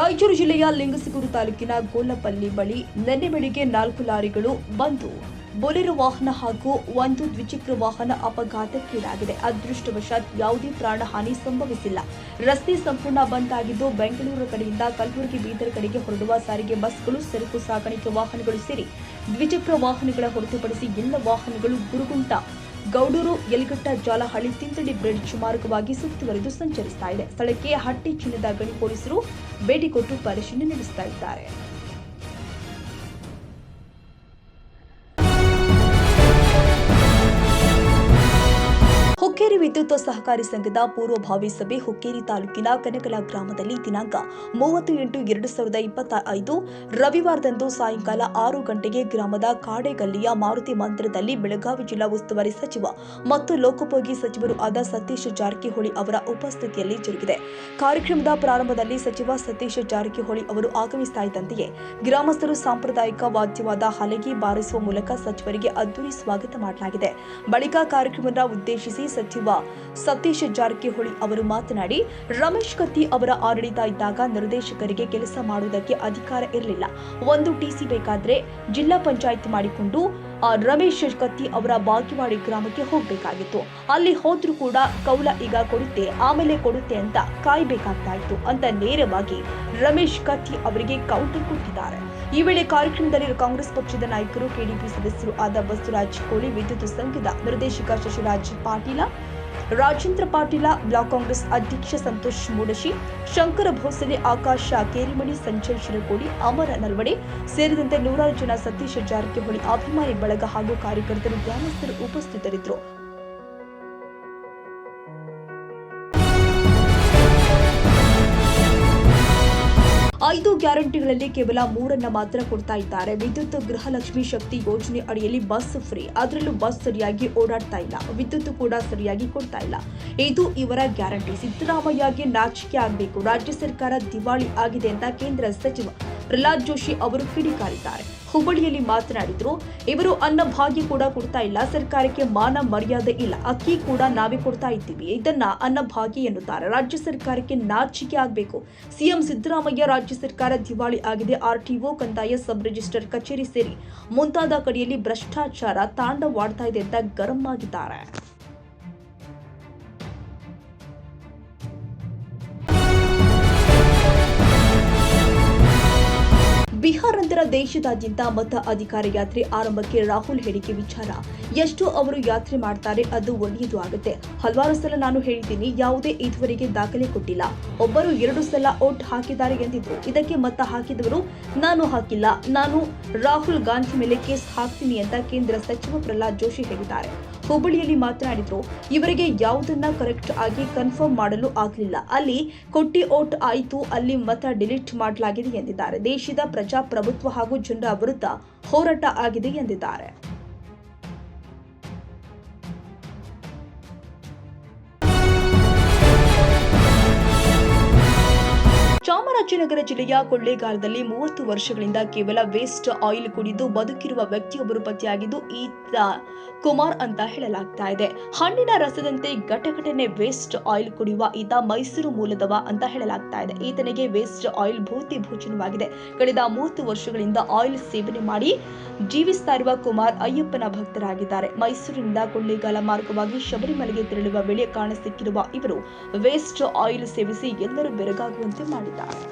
ರಾಯಚೂರು ಜಿಲ್ಲೆಯ ಲಿಂಗಸಗೂರು ತಾಲೂಕಿನ ಗೋಲಪಲ್ಲಿ ಬಳಿ ನಿನ್ನೆ ಬೆಳಿಗ್ಗೆ 4 ಲಾರಿಗಳು ಬಂದು ಬೊಲೆರೋ ವಾಹನ ಹಾಗೂ ಒಂದು ದ್ವಿಚಕ್ರ ವಾಹನ ಅಪಘಾತಕ್ಕೀಡಾಗಿದೆ. ಅದೃಷ್ಟವಶಾತ್ ಯಾವುದೇ ಪ್ರಾಣಹಾನಿ ಸಂಭವಿಸಿಲ್ಲ. ರಸ್ತೆ ಸಂಪೂರ್ಣ ಬಂದ್ ಆಗಿದ್ದು, ಬೆಂಗಳೂರು ಕಡೆಯಿಂದ ಕಲಬುರಗಿ, ಬೀದರ್ ಕಡೆಗೆ ಹೊರಡುವ ಸಾರಿಗೆ ಬಸ್ಗಳು, ಸರಕು ಸಾಗಾಣಿಕೆ ವಾಹನಗಳು ಸೇರಿ ದ್ವಿಚಕ್ರ ವಾಹನಗಳ ಹೊರತುಪಡಿಸಿ ಎಲ್ಲ ವಾಹನಗಳು ಗುರುಗುಂಟ, ಗೌಡೂರು, ಯಲಗಟ್ಟ, ಜಾಲಹಳ್ಳಿ, ತಿಂತಳಿ ಬ್ರಿಡ್ಜ್ ಮಾರ್ಗವಾಗಿ ಸುತ್ತುವರಿದು ಸಂಚರಿಸ್ತಾ ಇದೆ. ಸ್ಥಳಕ್ಕೆ ಹಟ್ಟಿ ಚಿನ್ನದ ಗಣಿ ಪೊಲೀಸರು ಭೇಟಿ ಕೊಟ್ಟು ಪರಿಶೀಲನೆ ನಡೆಸ್ತಾ ಇದ್ದಾರೆ. ಹುಕ್ಕೇರಿ ವಿದ್ಯುತ್ ಸಹಕಾರಿ ಸಂಘದ ಪೂರ್ವಭಾವಿ ಸಭೆ ಹುಕ್ಕೇರಿ ತಾಲೂಕಿನ ಕನಕಲ ಗ್ರಾಮದಲ್ಲಿ ದಿನಾಂಕ 30/8/2025 ರವಿವಾರದಂದು ಸಾಯಂಕಾಲ 6 ಗಂಟೆಗೆ ಗ್ರಾಮದ ಕಾಡೆಗಲ್ಲಿಯ ಮಾರುತಿ ಮಂದಿರದಲ್ಲಿ ಬೆಳಗಾವಿ ಜಿಲ್ಲಾ ಉಸ್ತುವಾರಿ ಸಚಿವ ಮತ್ತು ಲೋಕೋಪಯೋಗಿ ಸಚಿವರು ಆದ ಸತೀಶ್ ಜಾರಕಿಹೊಳಿ ಅವರ ಉಪಸ್ಥಿತಿಯಲ್ಲಿ ಜರುಗಿದೆ. ಕಾರ್ಯಕ್ರಮದ ಪ್ರಾರಂಭದಲ್ಲಿ ಸಚಿವ ಸತೀಶ್ ಜಾರಕಿಹೊಳಿ ಅವರು ಆಗಮಿಸ್ತಾ ಇದ್ದಂತೆಯೇ ಗ್ರಾಮಸ್ಥರು ಸಾಂಪ್ರದಾಯಿಕ ವಾದ್ಯವಾದ ಹಲಗೆ ಬಾರಿಸುವ ಮೂಲಕ ಸಚಿವರಿಗೆ ಅದ್ದೂರಿ ಸ್ವಾಗತ ಮಾಡಲಾಗಿದೆ. ಬಳಿಕ ಕಾರ್ಯಕ್ರಮವನ್ನು ಉದ್ದೇಶಿಸಿ ಸಚಿವ ಸತೀಶ್ ಜಾರಕಿಹೊಳಿ ಅವರು ಮಾತನಾಡಿ, ರಮೇಶ್ ಕತ್ತಿ ಅವರ ಆಡಳಿತ ಇದ್ದಾಗ ನಿರ್ದೇಶಕರಿಗೆ ಕೆಲಸ ಮಾಡುವುದಕ್ಕೆ ಅಧಿಕಾರ ಇರಲಿಲ್ಲ. ಒಂದು ಟಿಸಿ ಬೇಕಾದ್ರೆ ಜಿಲ್ಲಾ ಪಂಚಾಯತ್ ಮಾಡಿಕೊಂಡು ರಮೇಶ್ ಕತ್ತಿ ಅವರ ಬಾಗಿವಾಡಿ ಗ್ರಾಮಕ್ಕೆ ಹೋಗಬೇಕಾಗಿತ್ತು. ಅಲ್ಲಿ ಹೋದ್ರೂ ಕೂಡ ಕೌಲ ಈಗ ಕೊಡುತ್ತೆ, ಆಮೇಲೆ ಕೊಡುತ್ತೆ ಅಂತ ಕಾಯ್ಬೇಕಾಗ್ತಾ ಇತ್ತು ಅಂತ ನೇರವಾಗಿ ರಮೇಶ್ ಕತ್ತಿ ಅವರಿಗೆ ಕೌಂಟರ್ ಕೊಟ್ಟಿದ್ದಾರೆ. ಈ ವೇಳೆ ಕಾರ್ಯಕ್ರಮದಲ್ಲಿ ಕಾಂಗ್ರೆಸ್ ಪಕ್ಷದ ನಾಯಕರು, ಕೆಡಿಪಿ ಸದಸ್ಯರು ಆದ ಬಸವರಾಜ್ ಕೋಳಿ, ವಿದ್ಯುತ್ ಸಂಘದ ನಿರ್ದೇಶಕ ಶಶಿರಾಜ್ ಪಾಟೀಲ, ರಾಜೇಂದ್ರ ಪಾಟೀಲ, ಬ್ಲಾಕ್ ಕಾಂಗ್ರೆಸ್ ಅಧ್ಯಕ್ಷ ಸಂತೋಷ್ ಮೂಡಶಿ, ಶಂಕರ ಭೋಸಲೆ, ಆಕಾಶ ಕೇರಿಮಣಿ, ಸಂಜಯ್ ಶಿರಕೋಡಿ, ಅಮರ ನಲ್ವಡೆ ಸೇರಿದಂತೆ 100 ಜನ ಸತೀಶ್ ಜಾರಕಿಹೊಳಿ ಅಭಿಮಾನಿ ಬಳಗ ಹಾಗೂ ಕಾರ್ಯಕರ್ತರು, ಗ್ರಾಮಸ್ಥರು ಉಪಸ್ಥಿತರಿದ್ದರು. 5 ಗ್ಯಾರಂಟಿಗಳಲ್ಲಿ ಕೇವಲ 3 ಮಾತ್ರ ಕೊಡ್ತಾ ಇದ್ದಾರೆ. ವಿದ್ಯುತ್ ಗೃಹಲಕ್ಷ್ಮಿ ಶಕ್ತಿ ಯೋಜನೆ ಅಡಿಯಲ್ಲಿ ಬಸ್ ಫ್ರೀ, ಅದರಲ್ಲೂ ಬಸ್ ಸರಿಯಾಗಿ ಓಡಾಡ್ತಾ ಇಲ್ಲ, ವಿದ್ಯುತ್ ಕೂಡ ಸರಿಯಾಗಿ ಕೊಡ್ತಾ ಇಲ್ಲ. ಇದು ಇವರ ಗ್ಯಾರಂಟಿ. ಸಿದ್ದರಾಮಯ್ಯಗೆ ನಾಚಿಕೆ ಆಗಬೇಕು, ರಾಜ್ಯ ಸರ್ಕಾರ ದಿವಾಳಿ ಆಗಿದೆ ಅಂತ ಕೇಂದ್ರ ಸಚಿವ ಪ್ರಹ್ಲಾದ್ ಜೋಶಿ ಅವರು ಕಿಡಿಕಾರಿದ್ದಾರೆ. ಹುಬ್ಬಳ್ಳಿಯಲ್ಲಿ ಮಾತನಾಡಿದ್ರು, ಇವರು ಅನ್ನಭಾಗ್ಯ ಕೂಡ ಕೊಡ್ತಾ ಇಲ್ಲ, ಸರ್ಕಾರಕ್ಕೆ ಮಾನ ಮರ್ಯಾದೆ ಇಲ್ಲ, ಅಕ್ಕಿ ಕೂಡ ನಾವೇ ಕೊಡ್ತಾ ಇದ್ದೀವಿ, ಇದನ್ನ ಅನ್ನಭಾಗ್ಯ ಎನ್ನುತ್ತಾರೆ. ರಾಜ್ಯ ಸರ್ಕಾರಕ್ಕೆ ನಾಚಿಕೆ ಆಗಬೇಕು. ಸಿಎಂ ಸಿದ್ದರಾಮಯ್ಯ ರಾಜ್ಯ ಸರ್ಕಾರ ದಿವಾಳಿ ಆಗಿದೆ. ಆರ್ಟಿಒ, ಕಂದಾಯ, ಸಬ್ ರಿಜಿಸ್ಟರ್ ಕಚೇರಿ ಸೇರಿ ಮುಂತಾದ ಕಡೆಯಲ್ಲಿ ಭ್ರಷ್ಟಾಚಾರ ತಾಂಡವಾಡ್ತಾ ಇದೆ ಅಂತ ಗರಂ ಆಗಿದ್ದಾರೆ. ಬಿಹಾರ ನಂತರ ದೇಶದಾದ್ಯಂತ ಮತ ಅಧಿಕಾರ ಯಾತ್ರೆ ಆರಂಭಕ್ಕೆ ರಾಹುಲ್ ಹೇಳಿಕೆ ವಿಚಾರ. ಎಷ್ಟು ಅವರು ಯಾತ್ರೆ ಮಾಡ್ತಾರೆ ಅದು ಒಳ್ಳೆಯದು ಆಗುತ್ತೆ. ಹಲವಾರು ಸಲ ನಾನು ಹೇಳಿದ್ದೀನಿ, ಯಾವುದೇ ಇದುವರೆಗೆ ದಾಖಲೆ ಕೊಟ್ಟಿಲ್ಲ. ಒಬ್ಬರು 2 ಸಲ ವೋಟ್ ಹಾಕಿದ್ದಾರೆ ಎಂದಿದ್ರು. ಇದಕ್ಕೆ ಮತ ಹಾಕಿದವರು ನಾನು ಹಾಕಿಲ್ಲ, ನಾನು ರಾಹುಲ್ ಗಾಂಧಿ ಮೇಲೆ ಕೇಸ್ ಹಾಕ್ತೀನಿ ಅಂತ ಕೇಂದ್ರ ಸಚಿವ ಪ್ರಹ್ಲಾದ್ ಜೋಶಿ ಹೇಳಿದ್ದಾರೆ. ಹುಬ್ಬಳ್ಳಿಯಲ್ಲಿ ಮಾತನಾಡಿದ್ರು, ಇವರಿಗೆ ಯಾವುದನ್ನ ಕರೆಕ್ಟ್ ಆಗಿ ಕನ್ಫರ್ಮ್ ಮಾಡಲು ಆಗಲಿಲ್ಲ. ಅಲ್ಲಿ ಕೊಟ್ಟಿ ವೋಟ್ ಆಯಿತು, ಅಲ್ಲಿ ಮತ ಡಿಲೀಟ್ ಮಾಡಲಾಗಿದೆ ಎಂದಿದ್ದಾರೆ. ದೇಶದ ಪ್ರಜಾಪ್ರಭುತ್ವ ಹಾಗೂ ಜನರ ವಿರುದ್ಧ ಹೋರಾಟ ಆಗಿದೆ ಎಂದಿದ್ದಾರೆ. ಚಾಮರಾಜನಗರ ಜಿಲ್ಲೆಯ ಕೊಳ್ಳೇಗಾಲದಲ್ಲಿ 30 ವರ್ಷಗಳಿಂದ ಕೇವಲ ವೇಸ್ಟ್ ಆಯಿಲ್ ಕುಡಿದು ಬದುಕಿರುವ ವ್ಯಕ್ತಿಯೊಬ್ಬರು ಪತ್ತೆಯಾಗಿದ್ದು, ಈತ ಕುಮಾರ್ ಅಂತ ಹೇಳಲಾಗ್ತಾ ಇದೆ. ಹಣ್ಣಿನ ರಸದಂತೆ ಘಟಘಟನೆ ವೇಸ್ಟ್ ಆಯಿಲ್ ಕುಡಿಯುವ ಈತ ಮೈಸೂರು ಮೂಲದವ ಅಂತ ಹೇಳಲಾಗ್ತಾ ಇದೆ. ಈತನಿಗೆ ವೇಸ್ಟ್ ಆಯಿಲ್ ಭೂತಿ ಭೋಜನವಾಗಿದೆ. ಕಳೆದ 30 ವರ್ಷಗಳಿಂದ ಆಯಿಲ್ ಸೇವನೆ ಮಾಡಿ ಜೀವಿಸ್ತಾ ಇರುವ ಕುಮಾರ್ ಅಯ್ಯಪ್ಪನ ಭಕ್ತರಾಗಿದ್ದಾರೆ. ಮೈಸೂರಿನಿಂದ ಕೊಳ್ಳೇಗಾಲ ಮಾರ್ಗವಾಗಿ ಶಬರಿಮಲೆಗೆ ತೆರಳುವ ವೇಳೆ ಕಾಣಸಿಕ್ಕಿರುವ ಇವರು ವೇಸ್ಟ್ ಆಯಿಲ್ ಸೇವಿಸಿ ಎಲ್ಲರೂ ಬೆರಗಾಗುವಂತೆ ಮಾಡಿದ್ದಾರೆ.